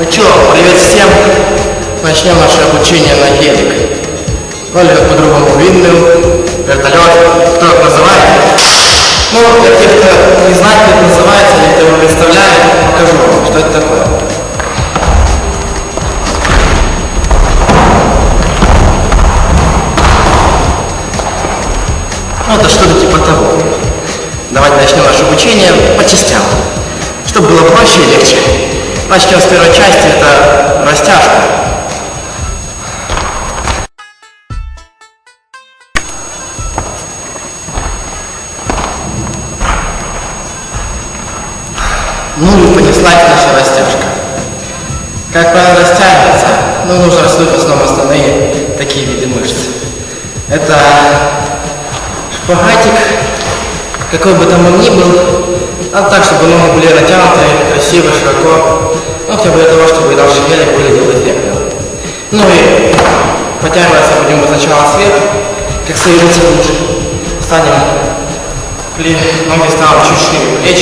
Ну чё, привет всем! Начнем наше обучение на гелик. Ну или по-другому виндмилл, вертолет, кто это называет. Ну, для тех, кто не знает, как это называется, или кто его представляет, покажу вам, что это такое. Ну, это что-то типа того. Давайте начнем наше обучение по частям, чтобы было проще и легче. Начнем с первой части, это растяжка. Ну и понеслась наша растяжка. Как правильно растягиваться? Ну, нужно раздуть в основном основные такие виды мышц. Это шпагатик, какой бы там он ни был, а так, чтобы ноги были натянутые, красиво, широко, ну, хотя бы для того, чтобы наш гелик выглядел эффектно. Ну и подтягиваться будем сначала сверху, как соединиться лучше. Встанем, ноги ставим чуть шире плеч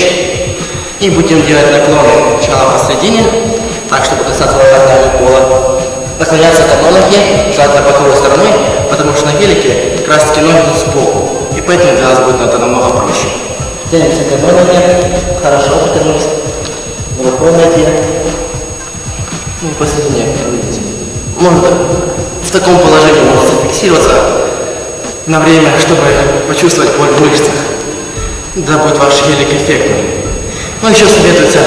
и будем делать наклоны сначала посередине, так, чтобы касаться локтями пола. Наклоняться к одной ноге, желательно боковой стороной, потому что на гелике как раз таки ноги идут сбоку, и поэтому для нас будет это намного проще. Тянемся к одной ноге, хорошо потянулись, другой ноге, ну и посередине, видите. Можно в таком положении можно зафиксироваться на время, чтобы почувствовать боль в мышцах. Да будет ваш гелик эффектным. Ну еще советуется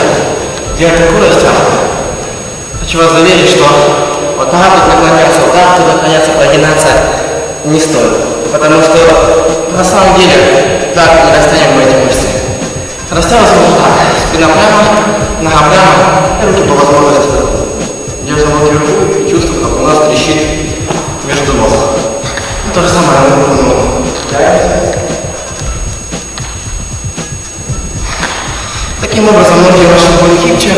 делать такую растяжку. Хочу вас заверить, что вот так вот наклоняться, вот так вот наклоняться, прогинаться не стоит. Потому что на самом деле так не растянем мы эти мышцы. Растягиваться вот так. Спина прямо, нога прямо, и руки по возможности. Держим вот вверху и чувствуем, как у нас трещит между ног. То же самое на ногу. Таким образом ноги ваши будут гибче,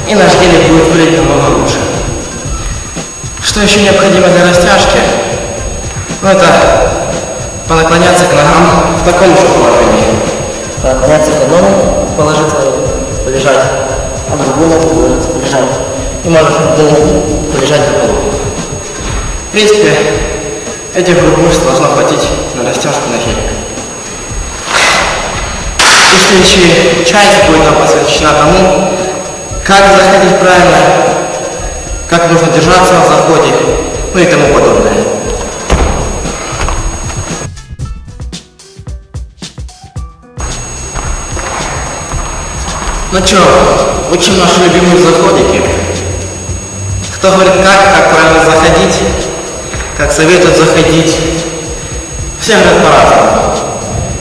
и наш гелик будет выглядеть намного лучше. Что еще необходимо для растяжки? Ну это понаклоняться к ногам в таком же положении. Понаклоняться к одному, положиться, полежать, а другую ногу положиться, полежать. И можно полежать на полу. В принципе, этих групп мышц должно хватить на растяжку на гелик. И следующая часть будет нам посвящена тому, как заходить правильно, как нужно держаться на заходе, ну и тому подобное. Ну что, учим наши любимые заходики. Кто говорит как правильно заходить, как советуют заходить, всем говорят по-разному.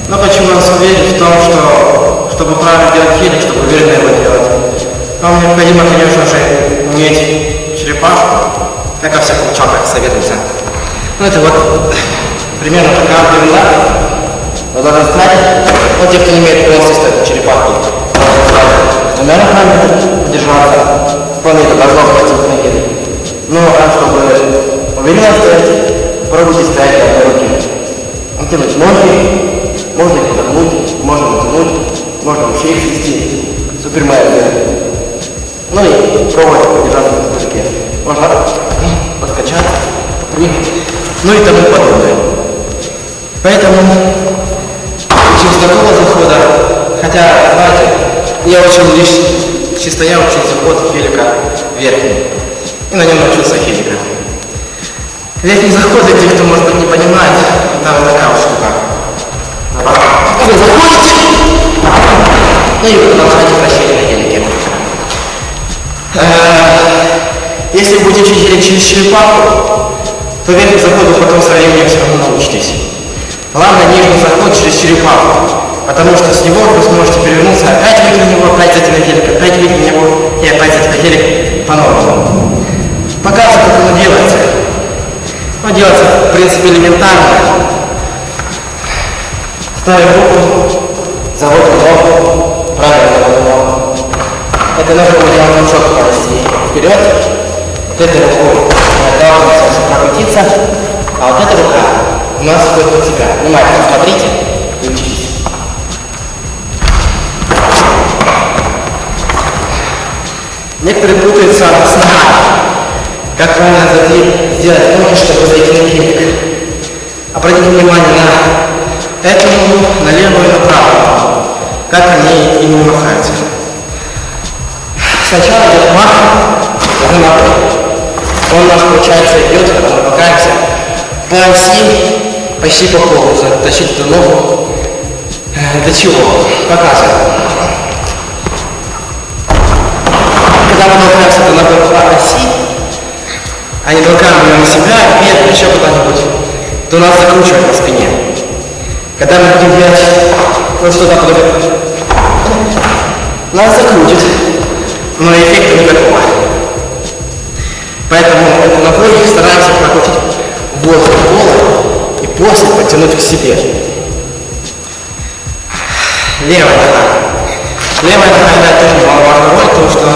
Но хочу вас уверить в том, что чтобы правильно делать гелик, чтобы уверенно его делать, вам необходимо, конечно же, иметь черепашку, как во всех учебниках советуется. Ну это вот примерно такая длина. Вы должны встать. Вот те, кто не имеет полностью стать черепахой, двумя руками держаться. Вполне это должно хватить на гелик. Ну а чтобы уверенно стоять, пробуйте стоять на одной руке. Натянуть ноги. Можно их подогнуть, можно натянуть, можно вообще их свести. Супермен делает. Ну и пробовать подержаться на стульке. Можно подкачаться, попрыгать, ну и тому подобное. Поэтому через такого захода, хотя, знаете, я учил лишь чисто я учил заход гелика верхний. И на нем научился гелика. Верхний заход, для тех, кто может быть не понимает, там вот такая вот штука. Вы заходите, ну и вы продолжаете вращение на гелике. Если вы будете учить гелик через черепаху, то верхний заход вы потом со временем все равно научитесь. Главное нижний заход через черепаху, потому что с него вы сможете перевернуться, опять выйти на него, опять зайти на гелик, опять выйти на него и опять зайти на гелик по-новому. Показываю, как оно делается. Оно делается, в принципе, элементарно. Ставим руку, заводим ногу, правильно заводим ногу. Этой ногой мы делаем толчок полости вперед. Вот этой рукой мы отталкиваемся, чтобы прокрутиться, а вот эта рука у нас входит под себя. Внимательно смотрите и учитесь. Некоторые путаются с ногами. Как правильно сделать ноги, чтобы зайти на гелик. Обратите внимание на эту ногу, на левую и на правую. Как они ими махаются. Сначала идет мах, за ногой. Он у нас, получается, идет, когда мы махаемся по оси, почти по кругу. Тащить эту ногу. Для чего? Показываю. Когда мы толкаемся ногой по оси, а не толкаем ее на себя, вверх, еще куда-нибудь, то нас закручивает на спине. Когда мы будем делать вот что-то подобное, нас закрутит, но эффекта никакого. Поэтому эту ногой стараемся прокрутить воздух пола и после подтянуть к себе. Левая нога. Левая нога играет тоже немаловажную роль, потому что,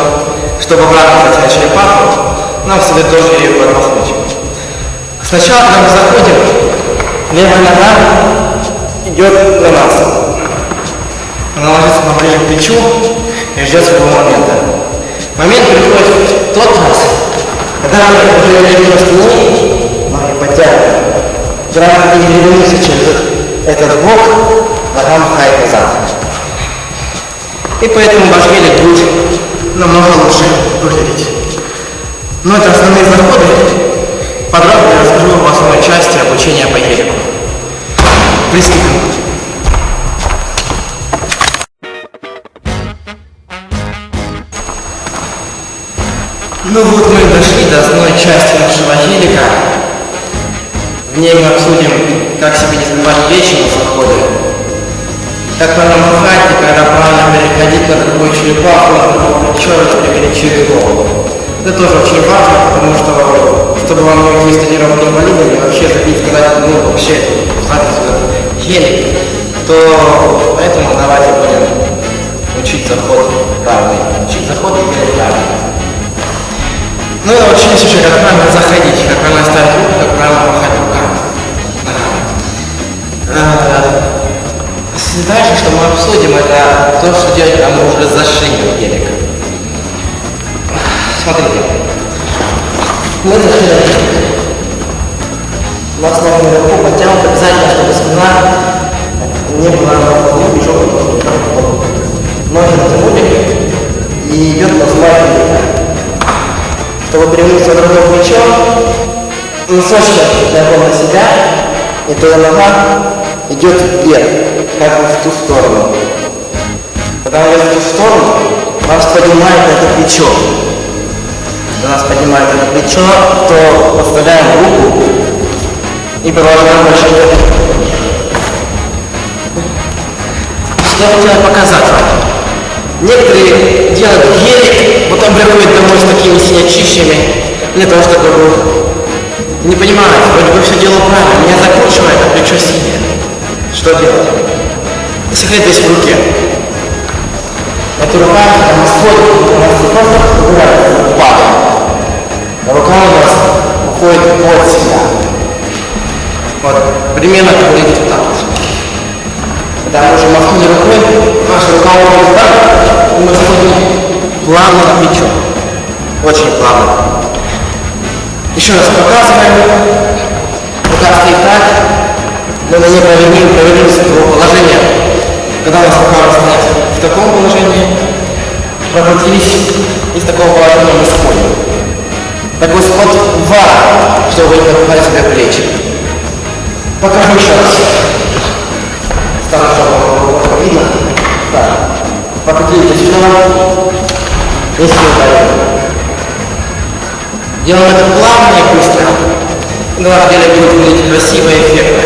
чтобы обратно затянуть черепаху, нам следует тоже ее подмахнуть. Сначала, когда мы заходим, левая нога идет на нас. Она ложится на ближе к плечу и ждет своего момента. Момент приходит в тот раз, когда мы уже лежим спиной, ноги подтягиваем. Когда мы не двигаемся через этот бок, нога махает назад. И поэтому ваш велик будет намного лучше выглядеть. Но это основные заходы. Подробно я расскажу в основной части обучения по гелику. Приступим. Ну вот мы дошли до основной части нашего гелика. В ней мы обсудим, как себе не сбивать плечи на заходы, как правильно махать, и когда правильно переходить на другую черепаху, на другое плечо, распределить через голову. Это тоже очень важно, потому что, чтобы вам не из тренировки инвалидами, вообще забить, сказать, ну, вообще, гелик, то поэтому давайте будем учить заход правильный. Учить заход и гелик правильный. Ну и научились еще, как правильно заходить, как правильно ставить руку, как правильно махать руками. Дальше, что мы обсудим, это то, что делать, когда мы уже зашли в гелик. Смотрите. Мы зашли на гелик. У нас ноги наверху подтянуты, обязательно, чтобы спина не была на полу, и жопа тоже. Ноги натянули и идет название гелика. Чтобы перевернуться на другое плечо, носочки для на себя, и твоя нога идет вверх, как бы в ту сторону. Когда она идет в ту сторону, нас поднимает это плечо. Когда нас поднимает это плечо, то подставляем руку и продолжаем вращение. Что я хотел показать вам? Некоторые делают гелик, потом приходят домой с такими синячищами, для того, чтобы не понимают, вроде бы все делал правильно, меня закручивает, а плечо синее. Что делать? Секрет весь в руке. Эта рука, когда мы сходим, у нас не просто убирается, падает. А рука у нас уходит под себя. Вот, примерно как выглядит вот так вот. Когда мы уже махнули рукой, наша рука уходит так, и мы сходим плавно на плечо. Очень плавно. Еще раз показываем. Рука стоит так. Мы на ней проверим своего положения. Когда у нас рука стоит в таком положении, прокрутились из такого положения мы сходим. Такой сход важен, чтобы вы не напугали себе плечи. Покажу еще раз. Стану, чтобы видно. Так. Покрутились сюда. И сюда. Делаем это плавно и быстро. На ваш деле будет выглядеть красиво и эффектно.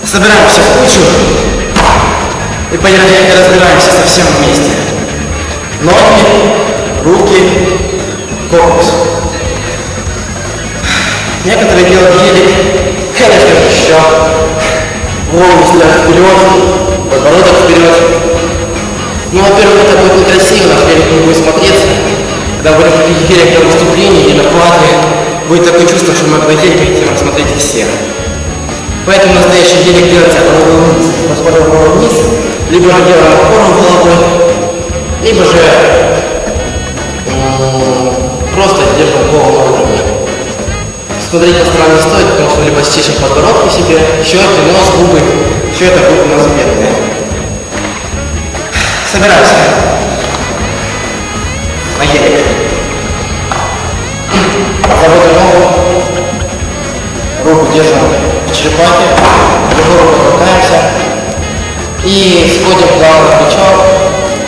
Собираемся в кучу и разбираемся совсем вместе. Ноги, руки, корпус. Некоторые делают гелик, конечно, еще голову слегка вперед, подбородок вперед. Ну, во-первых, это будет некрасиво, наш гелик не будет смотреться. Когда будем ходить гелик на выступлении или на платье, будет такое чувство, что мы этого гелика хотим рассмотреть всех. Поэтому настоящий гелик делается головой вниз. Мы вниз, либо же делаем опором головой, либо же уже другого уровня. Смотреть по сторонам не стоит, потому что либо стишем подбородки себе, щеки, нос, губы. Все это будет у нас заметно. Собирайся. На елик. Заводим ногу. Руку держим в черепахе. Другую руку толкаемся. И сходим плавно на плечо.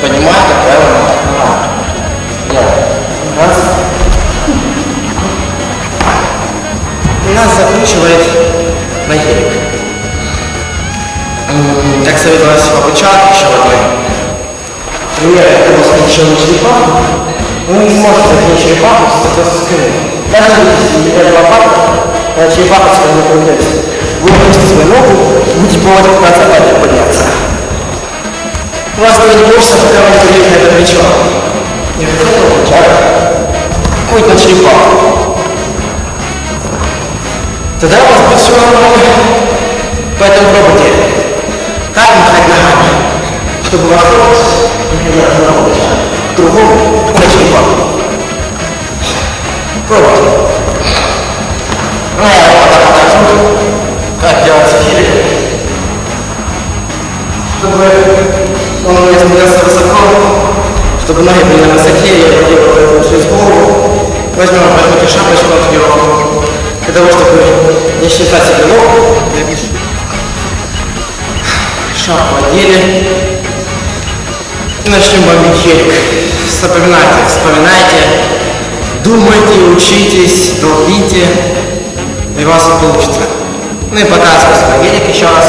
Поднимаем, как правило, раз. И нас закручивает на елик. Как советовалось по пучат, еще в одной. Пример, когда вы сходите черепаху, вы не сможете закинуть черепаху с спины. Даже если не лопату, когда черепаха с спины появляется, вы опустите свою ногу, будете пробовать пытаться опять подняться. У вас не получится, пока вы не поднимете на это плечо. Не хотел пучат, хоть на черепаху. Тогда у вас будет все нормально. Поэтому пробуйте так махать ногами, чтобы ваш ход не разорвался к другому на черепаху. Пробуйте. Ну, я вот так покажу, как делать елик. Чтобы он не смотрелся высоко, чтобы ноги были на высоте, я делаю через голову. Возьмите шапочку на тренировку. Для того, чтобы не считать себе ногу, шапку одели. И начнем бомбить елик. Вспоминайте, думайте, учитесь, долбите, и у вас получится. Ну и показывайте свой елик еще раз.